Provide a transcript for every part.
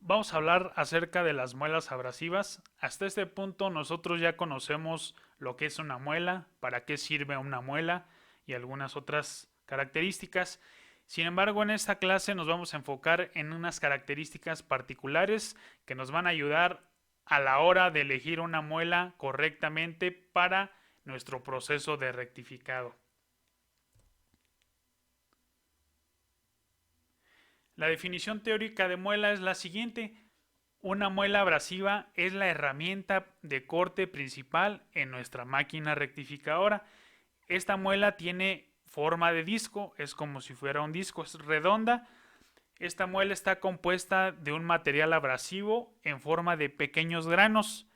Vamos a hablar acerca de las muelas abrasivas. Hasta este punto nosotros ya conocemos lo que es una muela, para qué sirve una muela y algunas otras características. Sin embargo, en esta clase nos vamos a enfocar en unas características particulares que nos van a ayudar a la hora de elegir una muela correctamente para nuestro proceso de rectificado. La definición teórica de muela es la siguiente. Una muela abrasiva es la herramienta de corte principal en nuestra máquina rectificadora. Esta muela tiene forma de disco, es como si fuera un disco, es redonda. Esta muela está compuesta de un material abrasivo en forma de pequeños granos.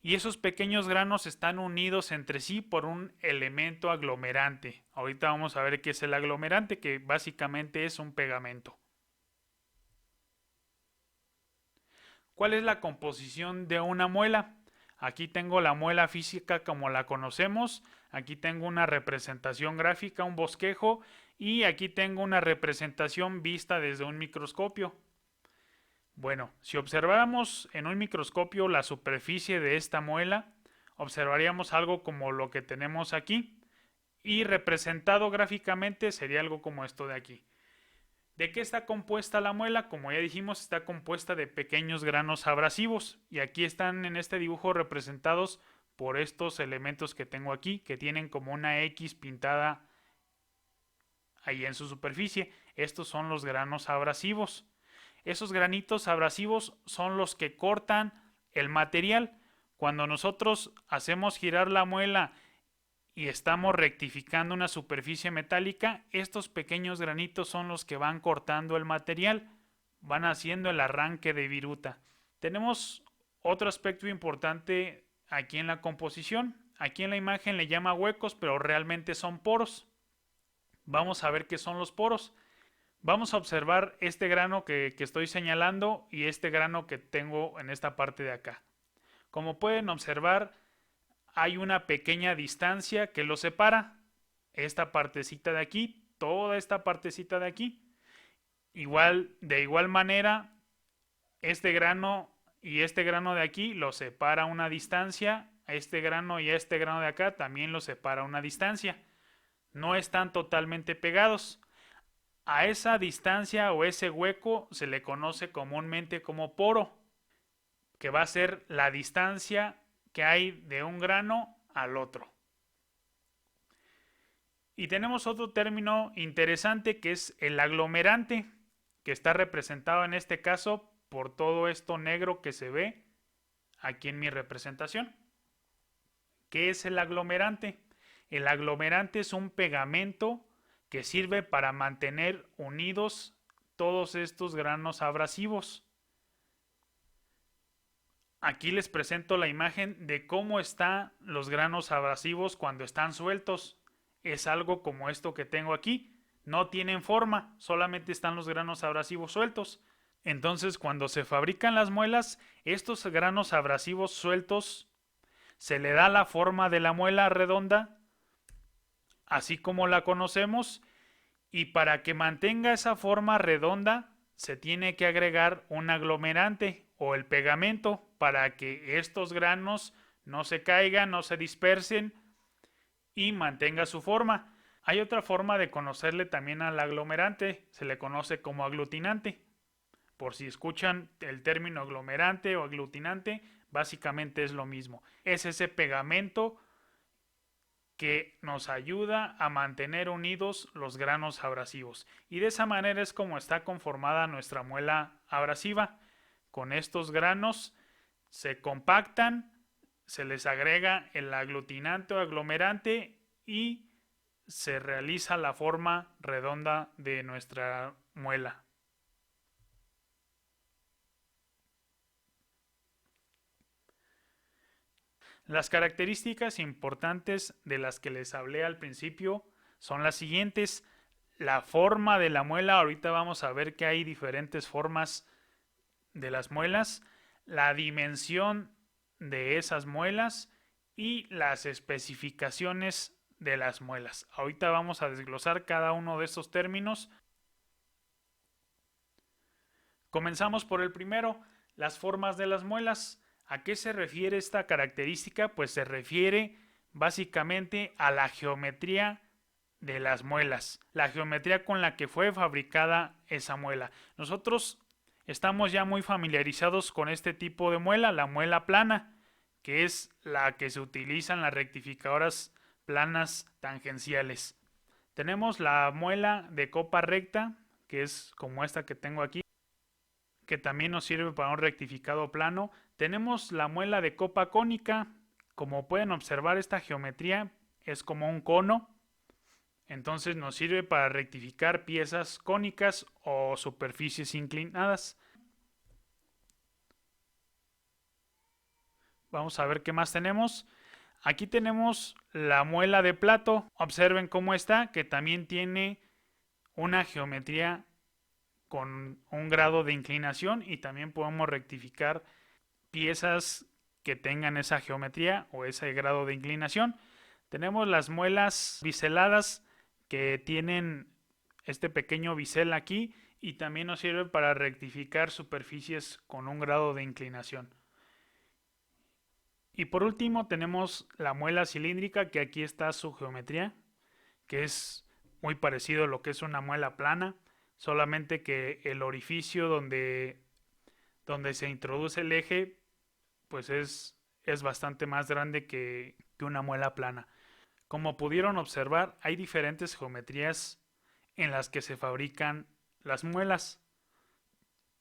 Y esos pequeños granos están unidos entre sí por un elemento aglomerante. Ahorita vamos a ver qué es el aglomerante, que básicamente es un pegamento. ¿Cuál es la composición de una muela? Aquí tengo la muela física como la conocemos. Aquí tengo una representación gráfica, un bosquejo, y aquí tengo una representación vista desde un microscopio. Bueno, si observáramos en un microscopio la superficie de esta muela, observaríamos algo como lo que tenemos aquí, y representado gráficamente sería algo como esto de aquí. ¿De qué está compuesta la muela? Como ya dijimos, está compuesta de pequeños granos abrasivos, y aquí están en este dibujo representados por estos elementos que tengo aquí, que tienen como una X pintada ahí en su superficie. Estos son los granos abrasivos. Esos granitos abrasivos son los que cortan el material. Cuando nosotros hacemos girar la muela y estamos rectificando una superficie metálica, estos pequeños granitos son los que van cortando el material, van haciendo el arranque de viruta. Tenemos otro aspecto importante aquí en la composición. Aquí en la imagen le llama huecos, pero realmente son poros. Vamos a ver qué son los poros. Vamos a observar este grano que estoy señalando y este grano que tengo en esta parte de acá. Como pueden observar, hay una pequeña distancia que lo separa. Esta partecita de aquí, toda esta partecita de aquí. De igual manera, este grano y este grano de aquí lo separa una distancia. A este grano y a este grano de acá también lo separa una distancia. No están totalmente pegados. A esa distancia o ese hueco se le conoce comúnmente como poro, que va a ser la distancia que hay de un grano al otro. Y tenemos otro término interesante que es el aglomerante, que está representado en este caso por todo esto negro que se ve aquí en mi representación. ¿Qué es el aglomerante? El aglomerante es un pegamento que sirve para mantener unidos todos estos granos abrasivos. Aquí les presento la imagen de cómo están los granos abrasivos cuando están sueltos. Es algo como esto que tengo aquí. No tienen forma, solamente están los granos abrasivos sueltos. Entonces, cuando se fabrican las muelas, estos granos abrasivos sueltos se le da la forma de la muela redonda, así como la conocemos, y para que mantenga esa forma redonda se tiene que agregar un aglomerante o el pegamento para que estos granos no se caigan, no se dispersen y mantenga su forma. Hay otra forma de conocerle también al aglomerante, se le conoce como aglutinante. Por si escuchan el término aglomerante o aglutinante, básicamente es lo mismo. Es ese pegamento que nos ayuda a mantener unidos los granos abrasivos. Y de esa manera es como está conformada nuestra muela abrasiva. Con estos granos se compactan, se les agrega el aglutinante o aglomerante y se realiza la forma redonda de nuestra muela. Las características importantes de las que les hablé al principio son las siguientes. La forma de la muela, ahorita vamos a ver que hay diferentes formas de las muelas, la dimensión de esas muelas y las especificaciones de las muelas. Ahorita vamos a desglosar cada uno de estos términos. Comenzamos por el primero, las formas de las muelas. ¿A qué se refiere esta característica? Pues se refiere básicamente a la geometría de las muelas, la geometría con la que fue fabricada esa muela. Nosotros estamos ya muy familiarizados con este tipo de muela, la muela plana, que es la que se utiliza en las rectificadoras planas tangenciales. Tenemos la muela de copa recta, que es como esta que tengo aquí, que también nos sirve para un rectificado plano. Tenemos la muela de copa cónica. Como pueden observar, esta geometría es como un cono, entonces nos sirve para rectificar piezas cónicas o superficies inclinadas. Vamos a ver qué más tenemos. Aquí tenemos la muela de plato. Observen cómo está, que también tiene una geometría con un grado de inclinación y también podemos rectificar piezas que tengan esa geometría o ese grado de inclinación. Tenemos las muelas biseladas que tienen este pequeño bisel aquí y también nos sirve para rectificar superficies con un grado de inclinación. Y por último tenemos la muela cilíndrica, que aquí está su geometría, que es muy parecido a lo que es una muela plana, solamente que el orificio donde se introduce el eje pues es bastante más grande que una muela plana. Como pudieron observar, hay diferentes geometrías en las que se fabrican las muelas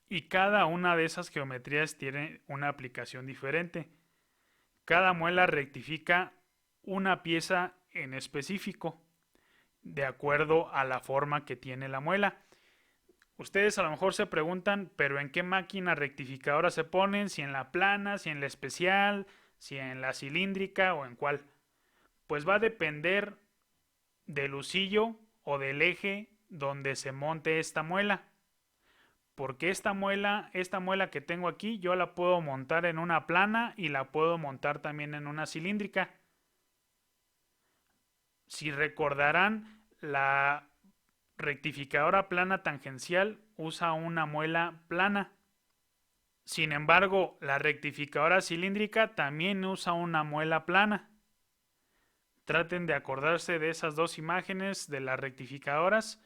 y cada una de esas geometrías tiene una aplicación diferente. Cada muela rectifica una pieza en específico de acuerdo a la forma que tiene la muela. Ustedes a lo mejor se preguntan, pero ¿en qué máquina rectificadora se ponen? Si en la plana, si en la especial, si en la cilíndrica o en cuál. Pues va a depender del husillo o del eje donde se monte esta muela. Porque esta muela que tengo aquí, yo la puedo montar en una plana y la puedo montar también en una cilíndrica. Si recordarán, la rectificadora plana tangencial usa una muela plana. Sin embargo, la rectificadora cilíndrica también usa una muela plana. Traten de acordarse de esas dos imágenes de las rectificadoras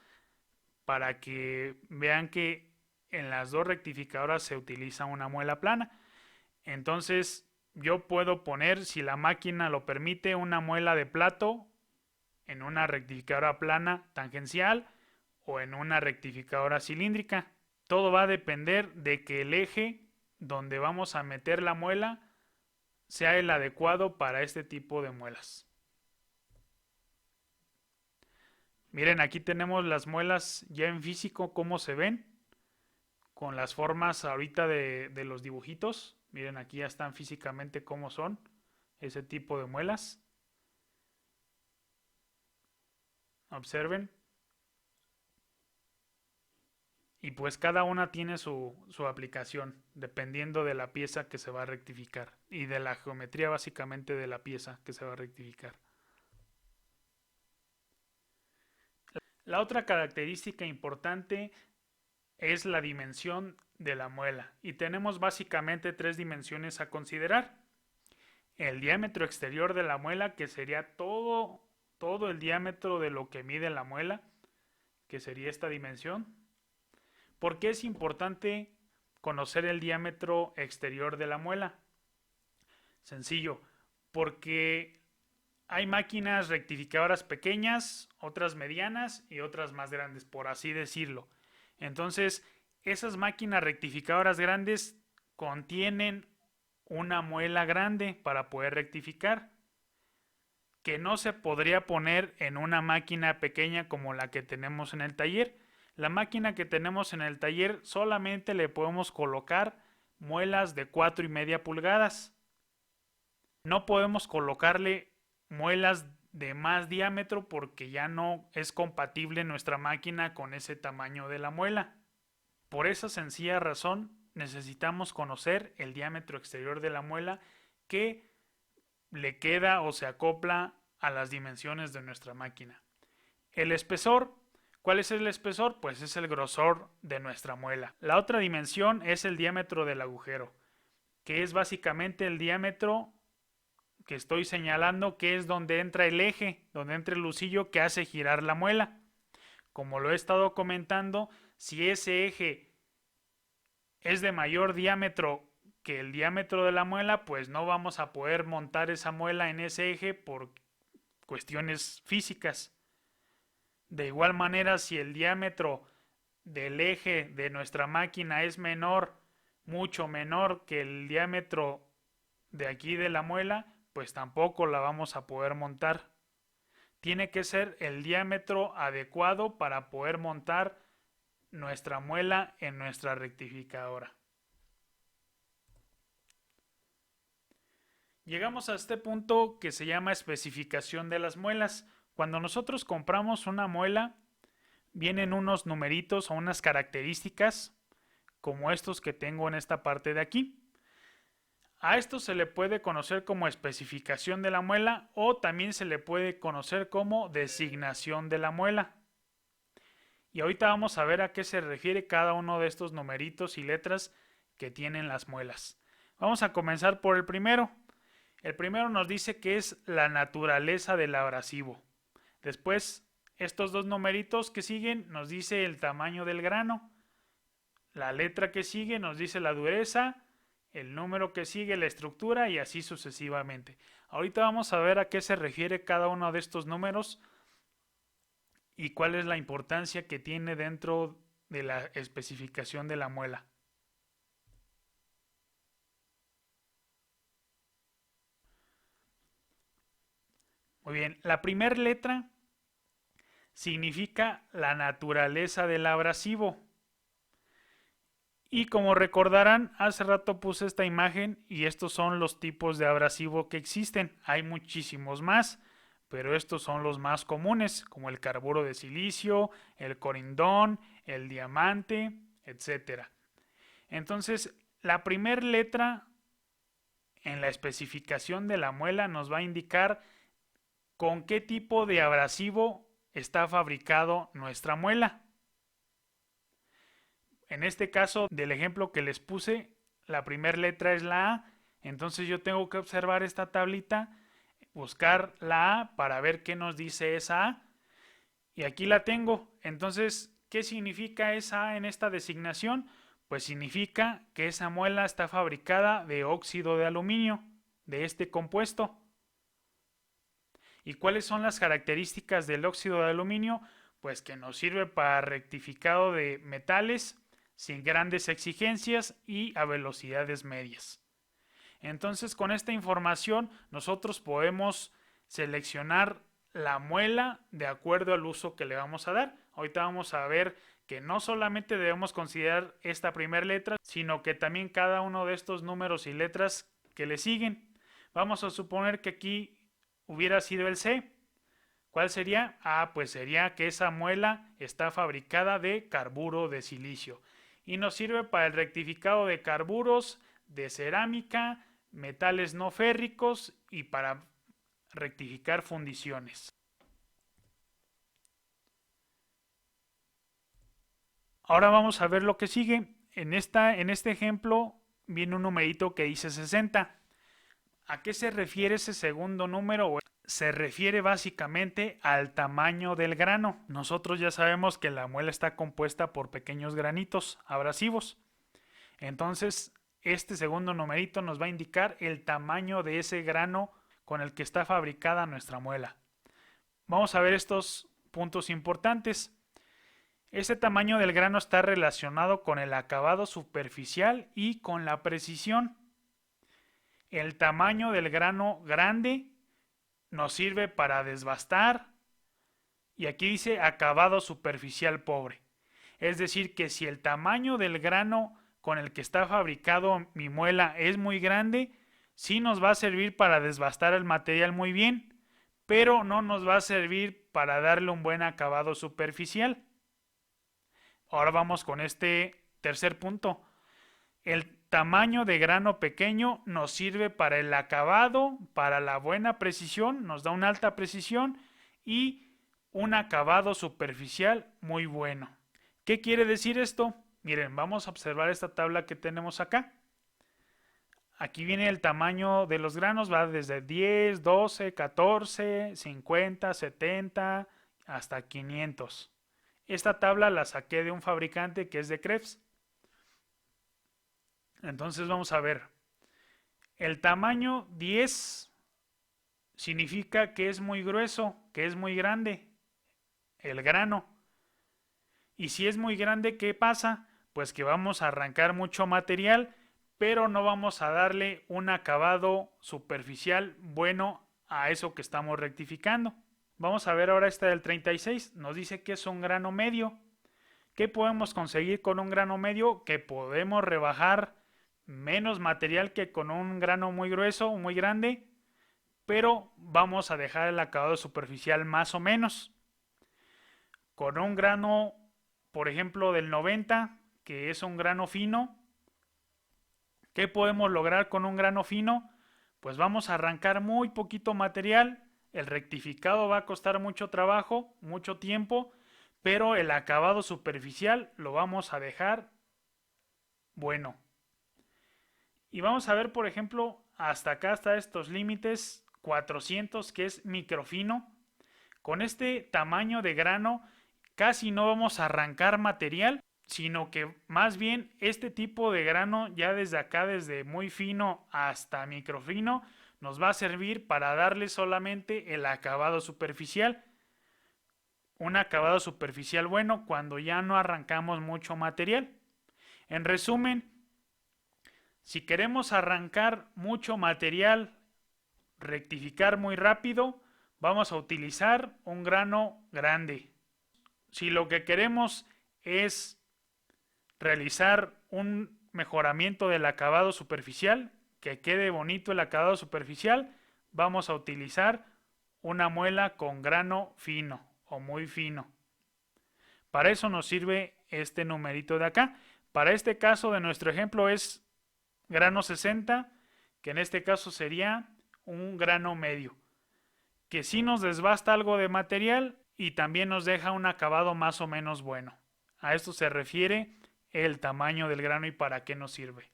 para que vean que en las dos rectificadoras se utiliza una muela plana. Entonces yo puedo poner, si la máquina lo permite, una muela de plato en una rectificadora plana tangencial o en una rectificadora cilíndrica. Todo va a depender de que el eje donde vamos a meter la muela sea el adecuado para este tipo de muelas. Miren, aquí tenemos las muelas ya en físico, cómo se ven, con las formas ahorita de los dibujitos. Miren, aquí ya están físicamente cómo son ese tipo de muelas. Observen. Y pues cada una tiene su aplicación, dependiendo de la pieza que se va a rectificar y de la geometría básicamente de la pieza que se va a rectificar. La otra característica importante es la dimensión de la muela y tenemos básicamente tres dimensiones a considerar. El diámetro exterior de la muela, que sería todo el diámetro de lo que mide la muela, que sería esta dimensión. ¿Por qué es importante conocer el diámetro exterior de la muela? Sencillo, porque hay máquinas rectificadoras pequeñas, otras medianas y otras más grandes, por así decirlo. Entonces, esas máquinas rectificadoras grandes contienen una muela grande para poder rectificar. que no se podría poner en una máquina pequeña como la que tenemos en el taller. La máquina que tenemos en el taller solamente le podemos colocar muelas de 4,5 pulgadas. No podemos colocarle muelas de más diámetro porque ya no es compatible nuestra máquina con ese tamaño de la muela. Por esa sencilla razón necesitamos conocer el diámetro exterior de la muela que le queda o se acopla a las dimensiones de nuestra máquina. El espesor. ¿Cuál es el espesor? Pues es el grosor de nuestra muela. La otra dimensión es el diámetro del agujero, que es básicamente el diámetro que estoy señalando, que es donde entra el eje, donde entra el lucillo que hace girar la muela. Como lo he estado comentando, si ese eje es de mayor diámetro que el diámetro de la muela, pues no vamos a poder montar esa muela en ese eje por cuestiones físicas. De igual manera, si el diámetro del eje de nuestra máquina es menor, mucho menor que el diámetro de aquí de la muela, pues tampoco la vamos a poder montar. Tiene que ser el diámetro adecuado para poder montar nuestra muela en nuestra rectificadora. Llegamos a este punto que se llama especificación de las muelas. Cuando nosotros compramos una muela, vienen unos numeritos o unas características como estos que tengo en esta parte de aquí. A esto se le puede conocer como especificación de la muela o también se le puede conocer como designación de la muela. Y ahorita vamos a ver a qué se refiere cada uno de estos numeritos y letras que tienen las muelas. Vamos a comenzar por el primero. El primero nos dice que es la naturaleza del abrasivo. Después, estos dos numeritos que siguen nos dice el tamaño del grano. La letra que sigue nos dice la dureza, el número que sigue la estructura y así sucesivamente. Ahorita vamos a ver a qué se refiere cada uno de estos números y cuál es la importancia que tiene dentro de la especificación de la muela. Muy bien, la primera letra significa la naturaleza del abrasivo. Y como recordarán, hace rato puse esta imagen y estos son los tipos de abrasivo que existen. Hay muchísimos más, pero estos son los más comunes, como el carburo de silicio, el corindón, el diamante, etc. Entonces, la primera letra en la especificación de la muela nos va a indicar con qué tipo de abrasivo está fabricado nuestra muela. En este caso del ejemplo que les puse, la primera letra es la A, entonces yo tengo que observar esta tablita, buscar la A para ver qué nos dice esa A, y aquí la tengo. Entonces, ¿qué significa esa A en esta designación? Pues significa que esa muela está fabricada de óxido de aluminio, de este compuesto. ¿Y cuáles son las características del óxido de aluminio? Pues que nos sirve para rectificado de metales sin grandes exigencias y a velocidades medias. Entonces, con esta información nosotros podemos seleccionar la muela de acuerdo al uso que le vamos a dar. Ahorita vamos a ver que no solamente debemos considerar esta primera letra, sino que también cada uno de estos números y letras que le siguen. Vamos a suponer que aquí hubiera sido el C. ¿Cuál sería? Ah, pues sería que esa muela está fabricada de carburo de silicio y nos sirve para el rectificado de carburos, de cerámica, metales no férricos y para rectificar fundiciones. Ahora vamos a ver lo que sigue. En este ejemplo viene un numerito que dice 60. ¿A qué se refiere ese segundo número? Se refiere básicamente al tamaño del grano. Nosotros ya sabemos que la muela está compuesta por pequeños granitos abrasivos. Entonces, este segundo numerito nos va a indicar el tamaño de ese grano con el que está fabricada nuestra muela. Vamos a ver estos puntos importantes. Este tamaño del grano está relacionado con el acabado superficial y con la precisión. El tamaño del grano grande nos sirve para desbastar. Y aquí dice acabado superficial pobre. Es decir, que si el tamaño del grano con el que está fabricado mi muela es muy grande, sí nos va a servir para desbastar el material muy bien, pero no nos va a servir para darle un buen acabado superficial. Ahora vamos con este tercer punto. El tamaño de grano pequeño nos sirve para el acabado, para la buena precisión, nos da una alta precisión y un acabado superficial muy bueno. ¿Qué quiere decir esto? Miren, vamos a observar esta tabla que tenemos acá. Aquí viene el tamaño de los granos, va desde 10, 12, 14, 50, 70 hasta 500. Esta tabla la saqué de un fabricante que es de Krebs. Entonces vamos a ver. El tamaño 10 significa que es muy grueso, que es muy grande el grano. Y si es muy grande, ¿qué pasa? Pues que vamos a arrancar mucho material, pero no vamos a darle un acabado superficial bueno a eso que estamos rectificando. Vamos a ver ahora esta del 36. Nos dice que es un grano medio. ¿Qué podemos conseguir con un grano medio? Que podemos rebajar menos material que con un grano muy grueso o muy grande, pero vamos a dejar el acabado superficial más o menos. Con un grano, por ejemplo, del 90, que es un grano fino, ¿qué podemos lograr con un grano fino? Pues vamos a arrancar muy poquito material, el rectificado va a costar mucho trabajo, mucho tiempo, pero el acabado superficial lo vamos a dejar bueno. Y vamos a ver, por ejemplo, hasta acá, hasta estos límites 400, que es microfino. Con este tamaño de grano casi no vamos a arrancar material, sino que más bien este tipo de grano ya desde acá, desde muy fino hasta microfino, nos va a servir para darle solamente el acabado superficial. Un acabado superficial bueno cuando ya no arrancamos mucho material. En resumen, si queremos arrancar mucho material, rectificar muy rápido, vamos a utilizar un grano grande. Si lo que queremos es realizar un mejoramiento del acabado superficial, que quede bonito el acabado superficial, vamos a utilizar una muela con grano fino o muy fino. Para eso nos sirve este numerito de acá. Para este caso de nuestro ejemplo es grano 60, que en este caso sería un grano medio, que sí nos desbasta algo de material y también nos deja un acabado más o menos bueno. A esto se refiere el tamaño del grano y para qué nos sirve.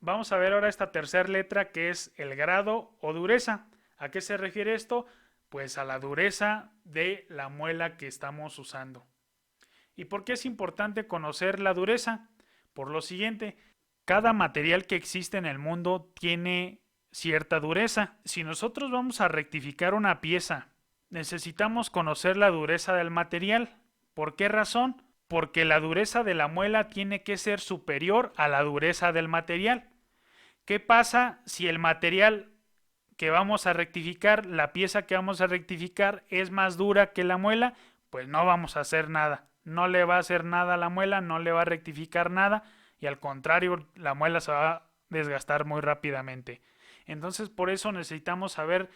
Vamos a ver ahora esta tercera letra que es el grado o dureza. ¿A qué se refiere esto? Pues a la dureza de la muela que estamos usando. ¿Y por qué es importante conocer la dureza? Por lo siguiente, cada material que existe en el mundo tiene cierta dureza. Si nosotros vamos a rectificar una pieza, necesitamos conocer la dureza del material. ¿Por qué razón? Porque la dureza de la muela tiene que ser superior a la dureza del material. ¿Qué pasa si el material que vamos a rectificar, la pieza que vamos a rectificar es más dura que la muela? Pues no vamos a hacer nada. No le va a hacer nada a la muela, no le va a rectificar nada y al contrario, la muela se va a desgastar muy rápidamente. Entonces por eso necesitamos saber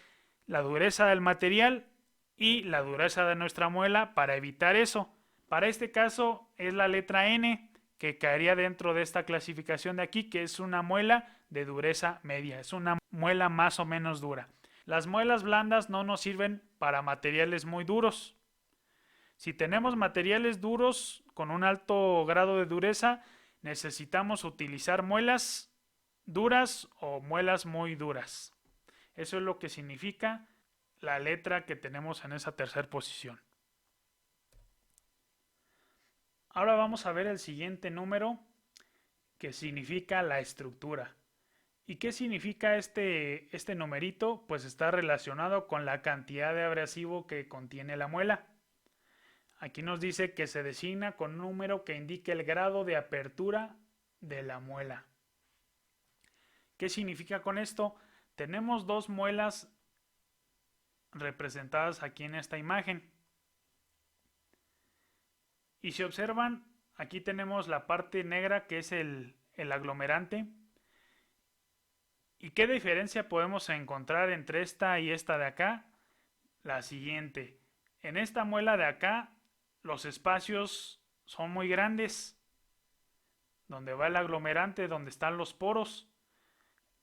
la dureza del material y la dureza de nuestra muela para evitar eso. Para este caso es la letra N, que caería dentro de esta clasificación de aquí, que es una muela de dureza media, es una muela más o menos dura. Las muelas blandas no nos sirven para materiales muy duros. Si tenemos materiales duros con un alto grado de dureza, necesitamos utilizar muelas duras o muelas muy duras. Eso es lo que significa la letra que tenemos en esa tercera posición. Ahora vamos a ver el siguiente número, que significa la estructura. ¿Y qué significa este numerito? Pues está relacionado con la cantidad de abrasivo que contiene la muela. Aquí nos dice que se designa con un número que indique el grado de apertura de la muela. ¿Qué significa con esto? Tenemos dos muelas representadas aquí en esta imagen. Y si observan, aquí tenemos la parte negra que es el aglomerante. ¿Y qué diferencia podemos encontrar entre esta y esta de acá? La siguiente. En esta muela de acá, los espacios son muy grandes. Donde va el aglomerante, donde están los poros.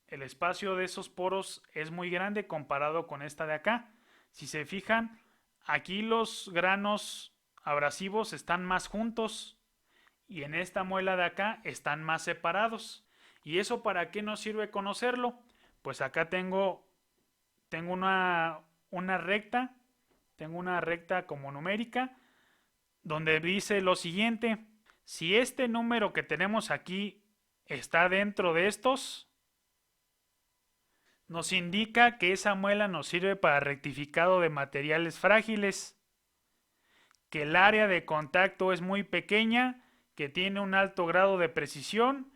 El espacio de esos poros es muy grande comparado con esta de acá. Si se fijan, aquí los granos abrasivos están más juntos y en esta muela de acá están más separados. ¿Y eso para qué nos sirve conocerlo? Pues acá tengo una recta, tengo una recta como numérica, donde dice lo siguiente: si este número que tenemos aquí está dentro de estos, nos indica que esa muela nos sirve para rectificado de materiales frágiles, que el área de contacto es muy pequeña, que tiene un alto grado de precisión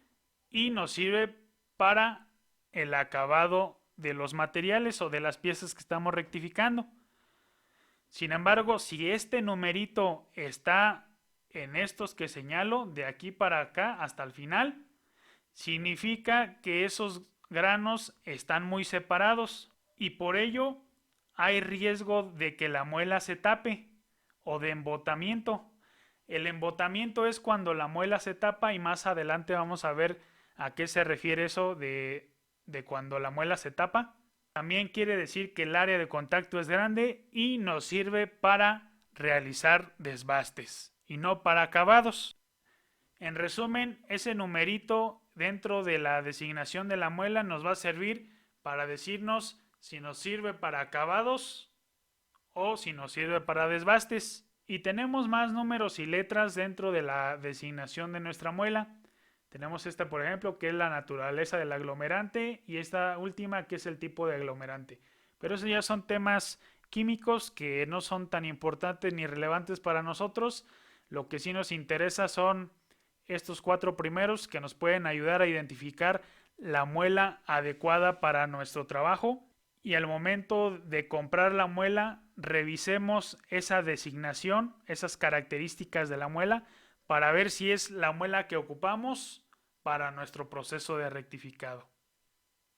y nos sirve para el acabado de los materiales o de las piezas que estamos rectificando. Sin embargo, si este numerito está en estos que señalo, de aquí para acá hasta el final, significa que esos granos están muy separados y por ello hay riesgo de que la muela se tape o de embotamiento. El embotamiento es cuando la muela se tapa y más adelante vamos a ver a qué se refiere eso de cuando la muela se tapa. También quiere decir que el área de contacto es grande y nos sirve para realizar desbastes y no para acabados. En resumen, ese numerito dentro de la designación de la muela nos va a servir para decirnos si nos sirve para acabados o si nos sirve para desbastes. Y tenemos más números y letras dentro de la designación de nuestra muela. Tenemos esta, por ejemplo, que es la naturaleza del aglomerante, y esta última que es el tipo de aglomerante. Pero esos ya son temas químicos que no son tan importantes ni relevantes para nosotros. Lo que sí nos interesa son estos 4 primeros, que nos pueden ayudar a identificar la muela adecuada para nuestro trabajo. Y al momento de comprar la muela, revisemos esa designación, esas características de la muela, para ver si es la muela que ocupamos para nuestro proceso de rectificado.